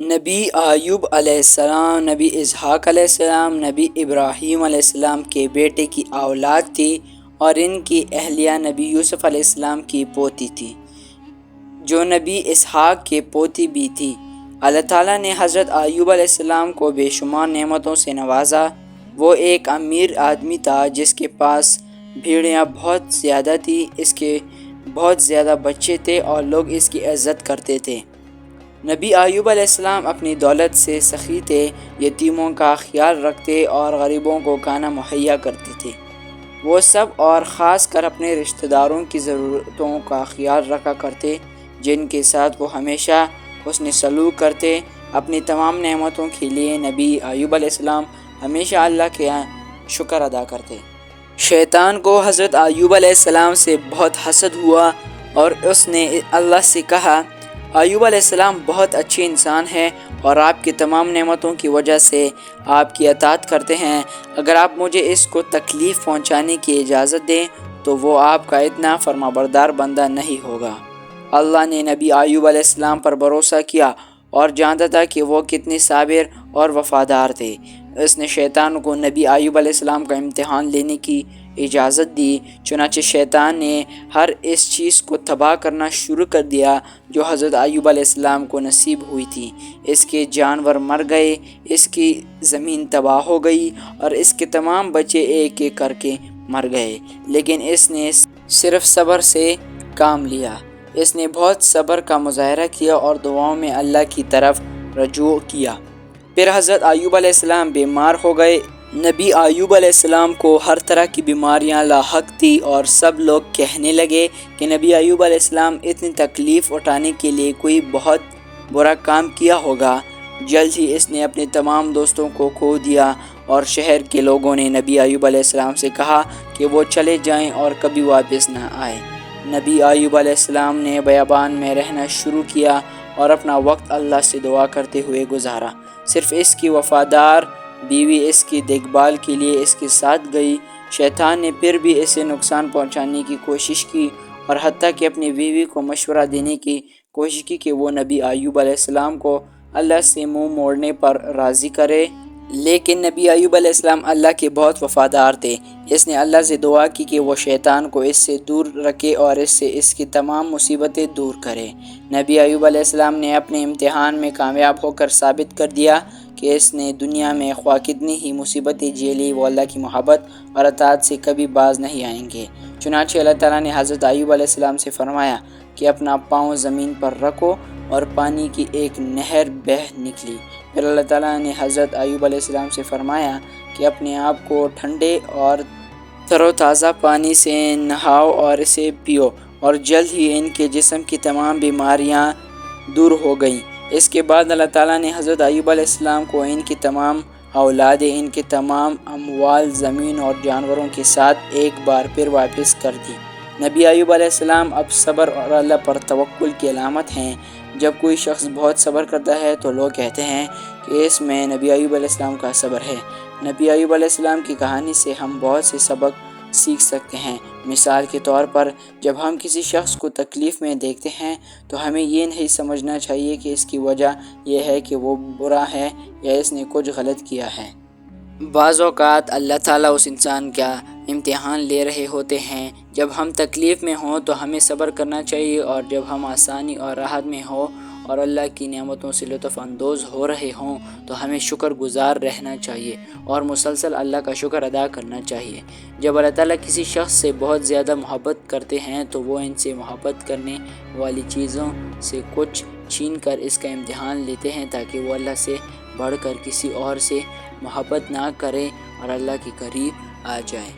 نبی ایوب علیہ السلام، نبی اسحاق علیہ السلام، نبی ابراہیم علیہ السلام کے بیٹے کی اولاد تھی اور ان کی اہلیہ نبی یوسف علیہ السلام کی پوتی تھی، جو نبی اسحاق کے پوتی بھی تھی۔ اللہ تعالیٰ نے حضرت ایوب علیہ السلام کو بے شمار نعمتوں سے نوازا۔ وہ ایک امیر آدمی تھا جس کے پاس بھیڑیاں بہت زیادہ تھیں، اس کے بہت زیادہ بچے تھے اور لوگ اس کی عزت کرتے تھے۔ نبی ایوب علیہ السلام اپنی دولت سے سخی تھے، یتیموں کا خیال رکھتے اور غریبوں کو کھانا مہیا کرتے تھے۔ وہ سب اور خاص کر اپنے رشتہ داروں کی ضرورتوں کا خیال رکھا کرتے، جن کے ساتھ وہ ہمیشہ حسن سلوک کرتے۔ اپنی تمام نعمتوں کے لیے نبی ایوب علیہ السلام ہمیشہ اللہ کے شکر ادا کرتے۔ شیطان کو حضرت ایوب علیہ السلام سے بہت حسد ہوا اور اس نے اللہ سے کہا، ایوب علیہ السلام بہت اچھے انسان ہیں اور آپ کی تمام نعمتوں کی وجہ سے آپ کی اطاعت کرتے ہیں۔ اگر آپ مجھے اس کو تکلیف پہنچانے کی اجازت دیں تو وہ آپ کا اتنا فرمانبردار بندہ نہیں ہوگا۔ اللہ نے نبی ایوب علیہ السلام پر بھروسہ کیا اور جانتا تھا کہ وہ کتنے صابر اور وفادار تھے۔ اس نے شیطان کو نبی ایوب علیہ السلام کا امتحان لینے کی اجازت دی، چنانچہ شیطان نے ہر اس چیز کو تباہ کرنا شروع کر دیا جو حضرت ایوب علیہ السلام کو نصیب ہوئی تھی۔ اس کے جانور مر گئے، اس کی زمین تباہ ہو گئی اور اس کے تمام بچے ایک ایک کر کے مر گئے، لیکن اس نے صرف صبر سے کام لیا۔ اس نے بہت صبر کا مظاہرہ کیا اور دعاؤں میں اللہ کی طرف رجوع کیا۔ پھر حضرت ایوب علیہ السلام بیمار ہو گئے۔ نبی ایوب علیہ السلام کو ہر طرح کی بیماریاں لاحق تھی اور سب لوگ کہنے لگے کہ نبی ایوب علیہ السلام اتنی تکلیف اٹھانے کے لیے کوئی بہت برا کام کیا ہوگا۔ جلد ہی اس نے اپنے تمام دوستوں کو کھو دیا اور شہر کے لوگوں نے نبی ایوب علیہ السلام سے کہا کہ وہ چلے جائیں اور کبھی واپس نہ آئیں۔ نبی ایوب علیہ السلام نے بیابان میں رہنا شروع کیا اور اپنا وقت اللہ سے دعا کرتے ہوئے گزارا۔ صرف اس کی وفادار بیوی اس کی دیکھ بھال کے لیے اس کے ساتھ گئی۔ شیطان نے پھر بھی اسے نقصان پہنچانے کی کوشش کی اور حتیٰ کہ اپنی بیوی کو مشورہ دینے کی کوشش کی کہ وہ نبی ایوب علیہ السلام کو اللہ سے منہ موڑنے پر راضی کرے، لیکن نبی ایوب علیہ السلام اللہ کے بہت وفادار تھے۔ اس نے اللہ سے دعا کی کہ وہ شیطان کو اس سے دور رکھے اور اس سے اس کی تمام مصیبتیں دور کرے۔ نبی ایوب علیہ السلام نے اپنے امتحان میں کامیاب ہو کر ثابت کر دیا کہ اس نے دنیا میں خواہ کتنی ہی مصیبتیں جھیلی، وہ اللہ کی محبت اور اطاعت سے کبھی باز نہیں آئیں گے۔ چنانچہ اللہ تعالیٰ نے حضرت ایوب علیہ السلام سے فرمایا کہ اپنا پاؤں زمین پر رکھو اور پانی کی ایک نہر بہہ نکلی۔ پھر اللہ تعالیٰ نے حضرت ایوب علیہ السلام سے فرمایا کہ اپنے آپ کو ٹھنڈے اور تر و تازہ پانی سے نہاؤ اور اسے پیو، اور جلد ہی ان کے جسم کی تمام بیماریاں دور ہو گئیں۔ اس کے بعد اللہ تعالیٰ نے حضرت ایوب علیہ السلام کو ان کی تمام اولادیں، ان کے تمام اموال، زمین اور جانوروں کے ساتھ ایک بار پھر واپس کر دی۔ نبی ایوب علیہ السلام اب صبر اور اللہ پر توکل کی علامت ہیں۔ جب کوئی شخص بہت صبر کرتا ہے تو لوگ کہتے ہیں کہ اس میں نبی ایوب علیہ السلام کا صبر ہے۔ نبی ایوب علیہ السلام کی کہانی سے ہم بہت سے سبق سیکھ سکتے ہیں۔ مثال کے طور پر جب ہم کسی شخص کو تکلیف میں دیکھتے ہیں تو ہمیں یہ نہیں سمجھنا چاہیے کہ اس کی وجہ یہ ہے کہ وہ برا ہے یا اس نے کچھ غلط کیا ہے۔ بعض اوقات اللہ تعالیٰ اس انسان کا امتحان لے رہے ہوتے ہیں۔ جب ہم تکلیف میں ہوں تو ہمیں صبر کرنا چاہیے، اور جب ہم آسانی اور راحت میں ہوں اور اللہ کی نعمتوں سے لطف اندوز ہو رہے ہوں تو ہمیں شکر گزار رہنا چاہیے اور مسلسل اللہ کا شکر ادا کرنا چاہیے۔ جب اللہ تعالیٰ کسی شخص سے بہت زیادہ محبت کرتے ہیں تو وہ ان سے محبت کرنے والی چیزوں سے کچھ چھین کر اس کا امتحان لیتے ہیں تاکہ وہ اللہ سے بڑھ کر کسی اور سے محبت نہ کرے اور اللہ کے قریب آ جائے۔